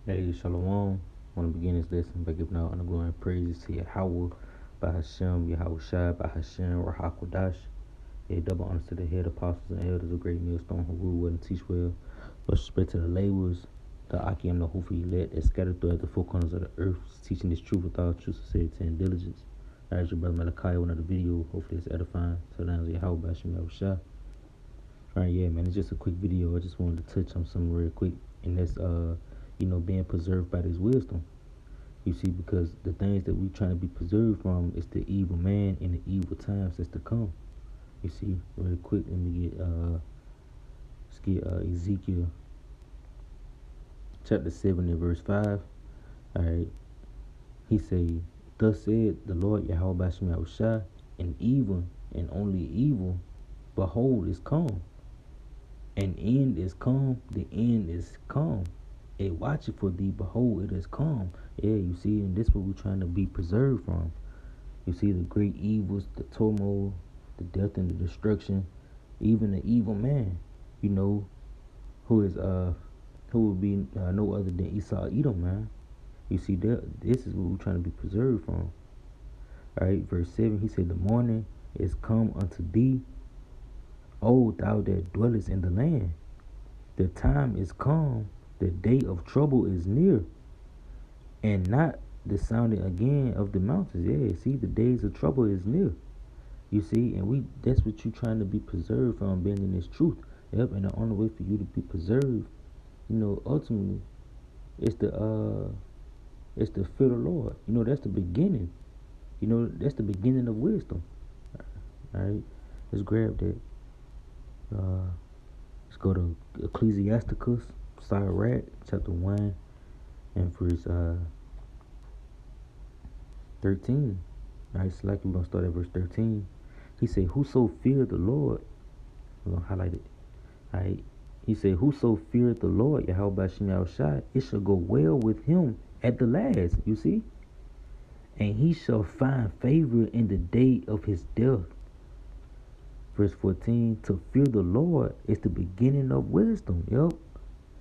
Hey, Shalom. I want to begin this lesson by giving out honor, glory, and praises to Yahweh, by Hashem, Yahweh Shai, by Hashem, Rahakwadash. A double honors to the head apostles and elders of great millstone who rule well and teach well. Much respect to the laborers, the Akim, the Hufi elect, that scattered throughout the four corners of the earth, teaching this truth with all true sincerity and diligence. I urge your brother Malachi, one of the video. Hopefully it's edifying. So now, Yahweh, by Hashem, Yahweh Shai. Alright, yeah, man, it's just a quick video. I just wanted to touch on something real quick, and that's being preserved by this wisdom. You see, because the things that we're trying to be preserved from is the evil man and the evil times that's to come. You see, real quick, let me get Ezekiel chapter 7 and verse 5. Alright, he say, "Thus said the Lord Yahweh Bashem Yahushua, and evil and only evil, behold, is come. An end is come, the end is come. It watcheth for thee, behold, it is come." Yeah, you see, and this is what we're trying to be preserved from. You see, the great evils, the turmoil, the death and the destruction, even the evil man, you know, who would be no other than Esau Edom, man. You see, this is what we're trying to be preserved from. All right, verse 7, he said, "The morning is come unto thee, O thou that dwellest in the land. The time is come, the day of trouble is near, and not the sounding again of the mountains." Yeah, see, the days of trouble is near. You see, and that's what you're trying to be preserved from, being in this truth. Yep, and the only way for you to be preserved, ultimately, it's the fear of the Lord. That's the beginning. That's the beginning of wisdom. Alright, let's grab that. Let's go to Ecclesiasticus, Sirach, chapter 1 and verse 13. Alright, so like we're going to start at verse 13. He said, "Whoso feared the Lord," we're going to highlight it. Alright, he said, "Whoso feared the Lord, Yahweh Bashem Yahushai, it shall go well with him at the last." You see? "And he shall find favor in the day of his death." Verse 14, to fear the Lord is the beginning of wisdom. Yep.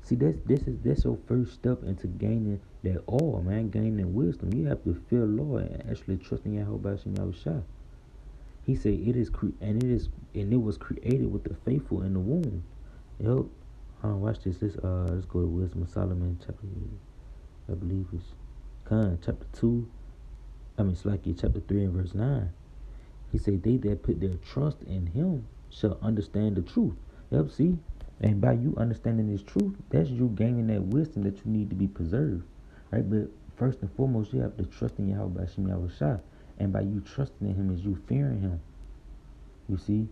See, that's your first step into gaining that all, man, gaining wisdom. You have to fear the Lord and actually trust in Yahweh Bashem Yahushai. He said it was created with the faithful in the womb. Yep. Watch this. Let's go to Wisdom of Solomon, chapter, I believe it's chapter 2. Chapter 3 and verse 9. He said, "They that put their trust in him shall understand the truth." Yep, see? And by you understanding this truth, that's you gaining that wisdom that you need to be preserved. Right? But first and foremost, you have to trust in Yahweh Bashem Yahushua. And by you trusting in him is you fearing him. You see?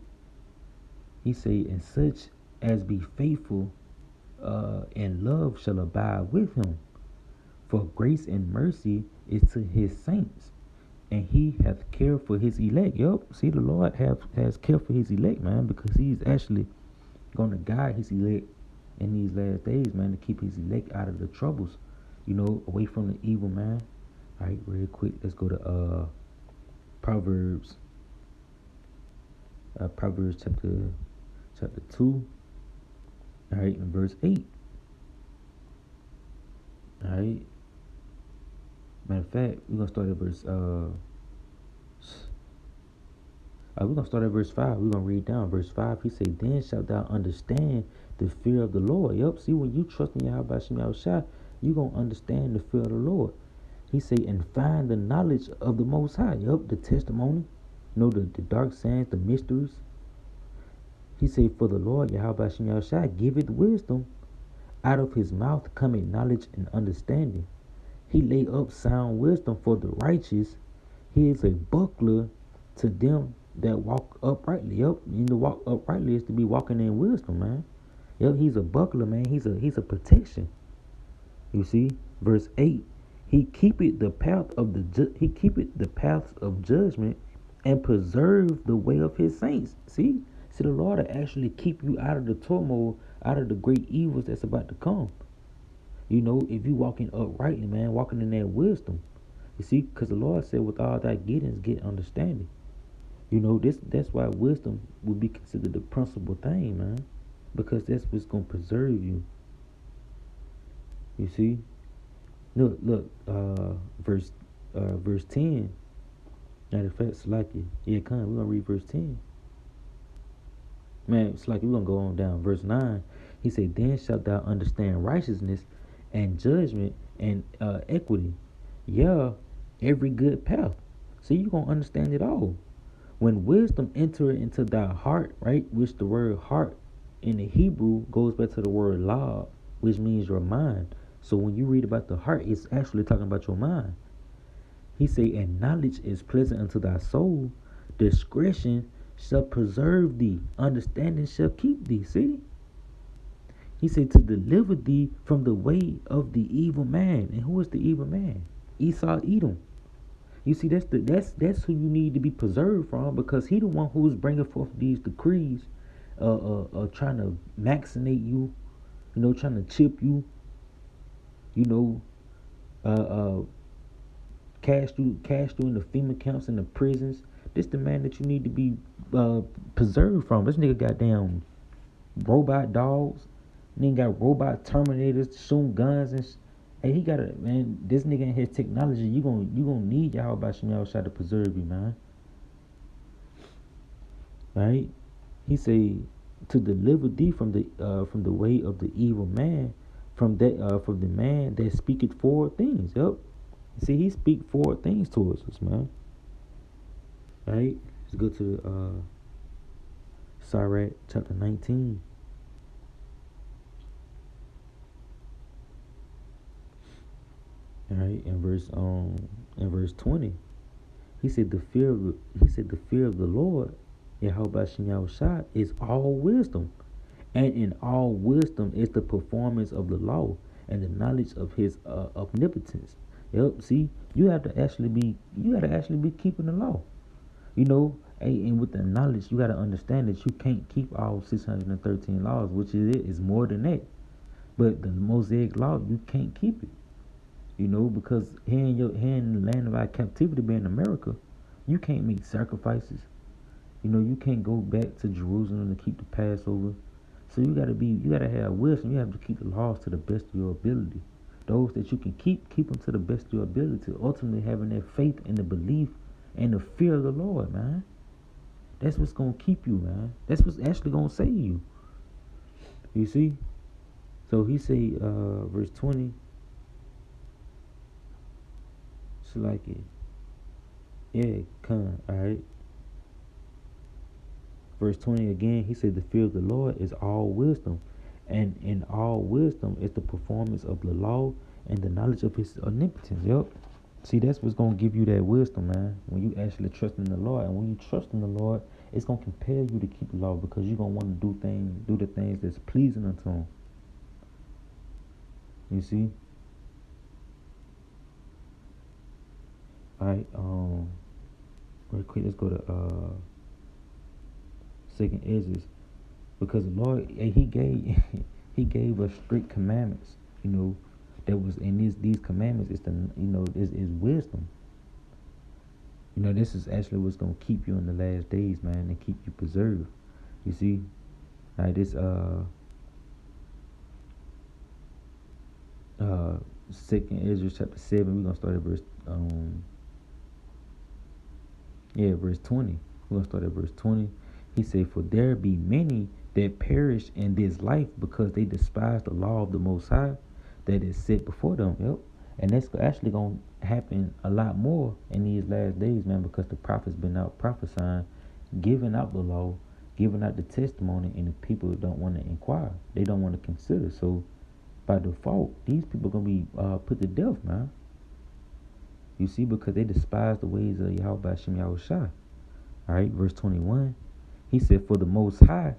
He say, "And such as be faithful and love shall abide with him. For grace and mercy is to his saints, and he hath care for his elect." Yup, see, the Lord has care for his elect, man, because he's actually going to guide his elect in these last days, man, to keep his elect out of the troubles, away from the evil, man. All right, real quick, let's go to Proverbs. Proverbs chapter 2. All right, in verse 8. All right. Matter of fact, we're gonna start at verse we're gonna start at verse 5. We're gonna read down verse 5. He said, "Then shalt thou understand the fear of the Lord." Yup, see, when you trust in Yahweh Bashem Yahushua, you're gonna understand the fear of the Lord. He said, "And find the knowledge of the Most High." Yup, the testimony, the dark sayings, the mysteries. He said, "For the Lord Yahweh Bashem Yahushua giveth wisdom. Out of his mouth cometh knowledge and understanding. He lay up sound wisdom for the righteous. He is a buckler to them that walk uprightly." Yep, walk uprightly is to be walking in wisdom, man. Yep, he's a buckler, man. He's a protection. You see, verse 8. He keepeth the paths of judgment, and preserve the way of his saints. See, the Lord will actually keep you out of the turmoil, out of the great evils that's about to come. If you walking uprightly, man, walking in that wisdom. You see, because the Lord said, "With all thy gettings, get understanding." That's why wisdom would be considered the principal thing, man, because that's what's gonna preserve you. You see, Look, verse 10. Matter of fact, Slacky. Yeah, come on, we're gonna read verse 10. Man, Slacky, we're gonna go on down. Verse 9. He said, then shalt thou understand righteousness and judgment and equity. Yeah, every good path. See, you're gonna understand it all. When wisdom enter into thy heart, right, which the word heart in the Hebrew goes back to the word lab, which means your mind. So when you read about the heart, it's actually talking about your mind. He say, and knowledge is pleasant unto thy soul. Discretion shall preserve thee. Understanding shall keep thee. See? He said to deliver thee from the way of the evil man. And who is the evil man? Esau, Edom. You see, that's who you need to be preserved from, because he the one who's bringing forth these decrees, trying to vaccinate you, trying to chip you, you know, uh, cast you in the FEMA camps and the prisons. This the man that you need to be preserved from. This nigga got damn robot dogs. Nigga got robot terminators shooting guns and. Hey, he got a man. This nigga in his technology. You gonna need y'all about some outside to preserve you, man. Right? He say to deliver thee from the way of the evil man, from the man that speaketh forward things. Yep. See, he speak forward things towards us, man. Right? Let's go to Sirach chapter 19. All right, in verse 20, he said the fear of the Lord, Yahweh Shem Yahushua, is all wisdom, and in all wisdom is the performance of the law and the knowledge of his omnipotence. Yep. See, you gotta actually be keeping the law. And with the knowledge, you gotta understand that you can't keep all 613 laws, which is more than that. But the Mosaic law, you can't keep it. Because here in the land of our captivity, being America, you can't make sacrifices. You can't go back to Jerusalem to keep the Passover. So you gotta have wisdom. You have to keep the laws to the best of your ability. Those that you can keep them to the best of your ability. Ultimately, having that faith and the belief and the fear of the Lord, man. That's what's gonna keep you, man. That's what's actually gonna save you. You see? So he say, verse 20. It's like it. Yeah, alright. Verse 20 again, he said the fear of the Lord is all wisdom. And in all wisdom is the performance of the law and the knowledge of his omnipotence. Yep. See, that's what's going to give you that wisdom, man. When you actually trust in the Lord. And when you trust in the Lord, it's going to compel you to keep the law, because you're going to want to do the things that's pleasing unto him. You see? Alright, real quick, let's go to Second Ezra, because the Lord, he gave us strict commandments. That was in these commandments is wisdom. This is actually what's gonna keep you in the last days, man, and keep you preserved. You see, like this Second Ezra chapter 7. We're gonna start at verse 20. We're gonna start at verse 20. He said, for there be many that perish in this life because they despise the law of the Most High that is set before them. Yep. And that's actually going to happen a lot more in these last days, man, because the prophets been out prophesying, giving out the law, giving out the testimony, and the people don't want to inquire. They don't want to consider. So by default, these people are going to be put to death, man. You see, because they despise the ways of Yahweh Shem Yahushua. All right, verse 21. He said, for the Most High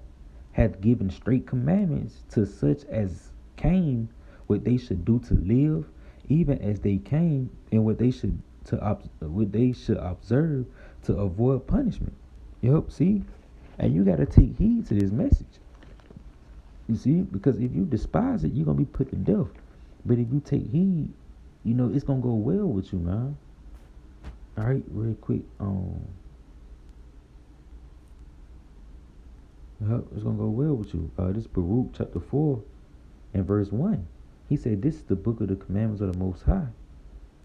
hath given straight commandments to such as came what they should do to live, even as they came, and what they should observe to avoid punishment. Yep, see? And you got to take heed to this message. You see? Because if you despise it, you're going to be put to death. But if you take heed, it's going to go well with you, man. All right, real quick. It's going to go well with you. This is Baruch chapter 4 and verse 1. He said, this is the book of the commandments of the Most High,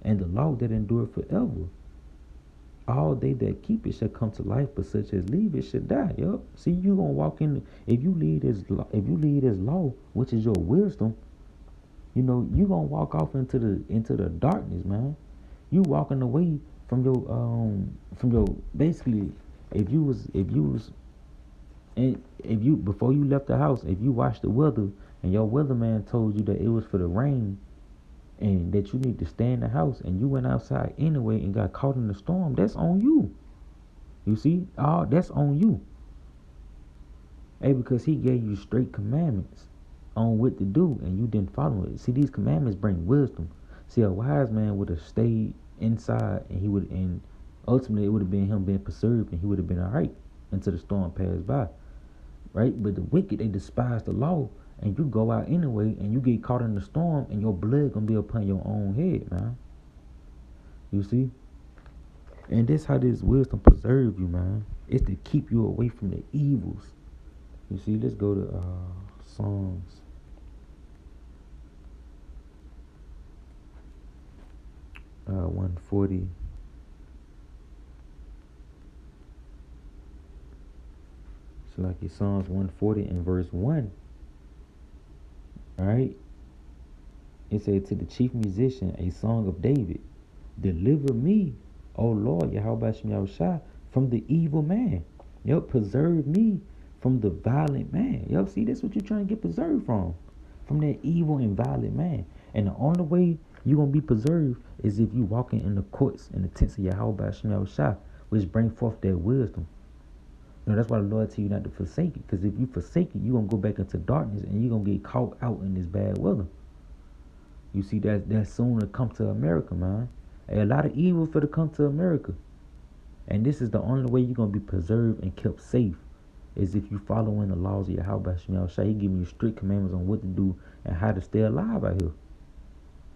and the law that endure forever. All they that keep it shall come to life, but such as leave it shall die. Yup. See, you gonna walk in. If you lead this law, which is your wisdom, you gonna walk off into the darkness, man. You walking away from your basically. If you before you left the house, if you watched the weather and your weatherman told you that it was for the rain and that you need to stay in the house, and you went outside anyway and got caught in the storm, that's on you. You see, all that's on you. Hey, because he gave you straight commandments on what to do, and you didn't follow it. See, these commandments bring wisdom. See, a wise man would have stayed inside, and ultimately it would have been him being preserved, and he would have been all right until the storm passed by, right? But the wicked, they despise the law, and you go out anyway, and you get caught in the storm, and your blood gonna be upon your own head, man. You see? And that's how this wisdom preserve you, man. It's to keep you away from the evils. You see, let's go to Psalms. Uh, 140. It's like it's Psalms 140 and verse 1. Alright? It said, to the chief musician, a song of David, deliver me, O Lord, Yahweh Shai, from the evil man. Yup, preserve me from the violent man. Yup, see, that's what you're trying to get preserved from that evil and violent man. And the only way you're going to be preserved is if you walking in the courts and the tents of Yahweh Shai, which bring forth that wisdom. That's why the Lord tell you not to forsake it. Because if you forsake it, you're going to go back into darkness and you're going to get caught out in this bad weather. You see, that's soon to come to America, man. A lot of evil for to come to America. And this is the only way you're going to be preserved and kept safe, is if you following the laws of Yahweh Shai. He giving you strict commandments on what to do and how to stay alive out here.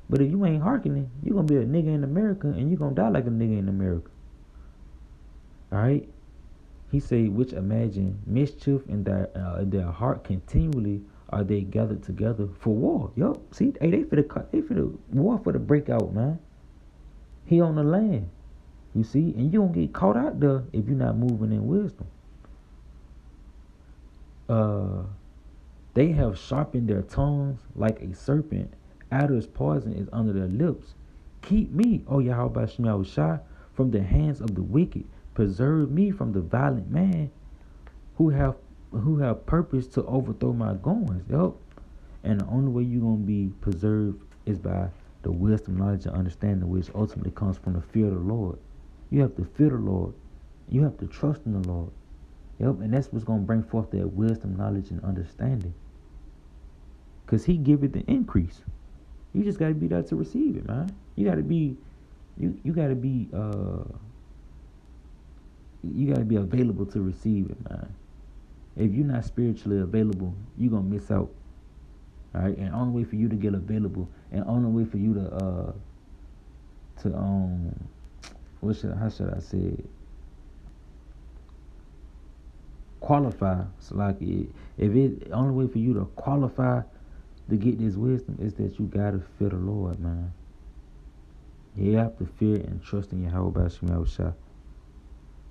But if you ain't hearkening, you're going to be a nigga in America, and you're going to die like a nigga in America. Alright? He say, which imagine mischief in their heart continually are they gathered together for war. Yup. See, hey, they for the war for the breakout, man. He on the land. You see? And you don't get caught out there if you're not moving in wisdom. They have sharpened their tongues like a serpent. Adder's poison is under their lips. Keep me, O Yahweh Shai, from the hands of the wicked. Preserve me from the violent man who have purpose to overthrow my goings. Yup. And the only way you're going to be preserved is by the wisdom, knowledge, and understanding, which ultimately comes from the fear of the Lord. You have to fear the Lord. You have to trust in the Lord. Yep. And that's what's going to bring forth that wisdom, knowledge, and understanding. Because he give it the increase. You just got to be there to receive it, man. You got to be, you got to be, you got to be available to receive it, man. If you're not spiritually available, you're going to miss out. All right? And the only way for you to get available, and the only way for you to how should I say it? Qualify. So like, the only way for you to qualify to get this wisdom is that you got to fear the Lord, man. You have to fear and trust in Yahweh Shai.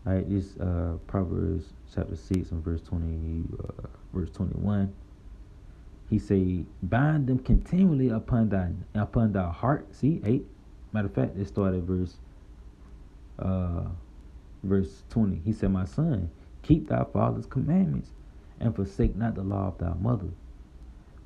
Alright, this Proverbs chapter 6 and verse 21. He say, bind them continually upon thy heart. See, 8. Matter of fact, it started verse 20. He said, my son, keep thy father's commandments and forsake not the law of thy mother.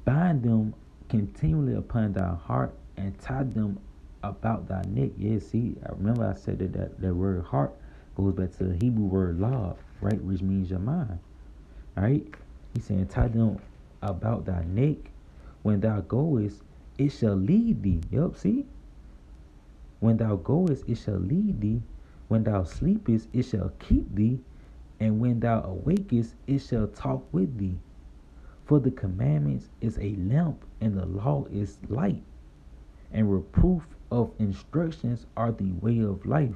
Bind them continually upon thy heart and tie them about thy neck. Yeah, see, I remember I said that word heart goes back to the Hebrew word lav, right, which means your mind. All right, he's saying tie them about thy neck. When thou goest, it shall lead thee. Yup, see. When thou goest, it shall lead thee. When thou sleepest, it shall keep thee. And when thou awakest, it shall talk with thee. For the commandments is a lamp, and the law is light. And reproof of instructions are the way of life.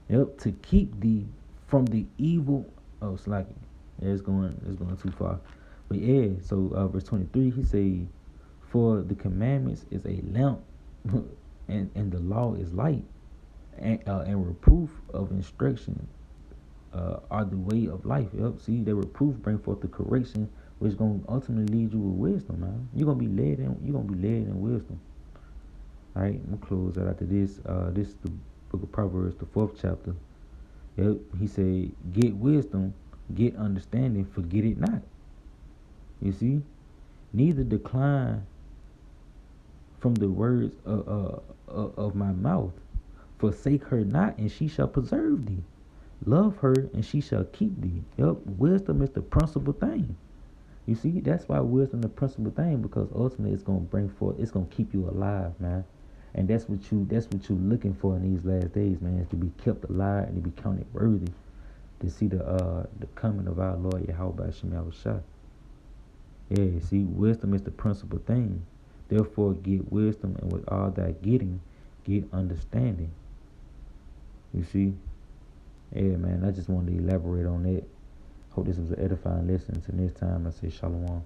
Yep, to keep thee from the evil. Oh, slacking. Yeah, it's going too far. But yeah, so verse 23, he say, For the commandments is a lamp, and the law is light, and reproof of instruction are the way of life. Yep. See, the reproof bring forth the correction, which is gonna ultimately lead you with wisdom, man. You're gonna be led in wisdom. All right, I'm gonna close out after this. This is the book of Proverbs, the 4th chapter. Yep. He said, "Get wisdom, get understanding, forget it not." You see, neither decline from the words of my mouth. Forsake her not, and she shall preserve thee. Love her, and she shall keep thee. Yep, wisdom is the principal thing. You see, that's why wisdom is the principal thing, because ultimately it's gonna bring forth, it's gonna keep you alive, man. And that's what you're looking for in these last days, man, is to be kept alive and to be counted worthy to see the coming of our Lord Yahweh Hashem Yahushua. Yeah, see, wisdom is the principal thing. Therefore, get wisdom, and with all that getting, get understanding. You see? Yeah, man, I just wanted to elaborate on that. Hope this was an edifying lesson. Until next time, I say shalom.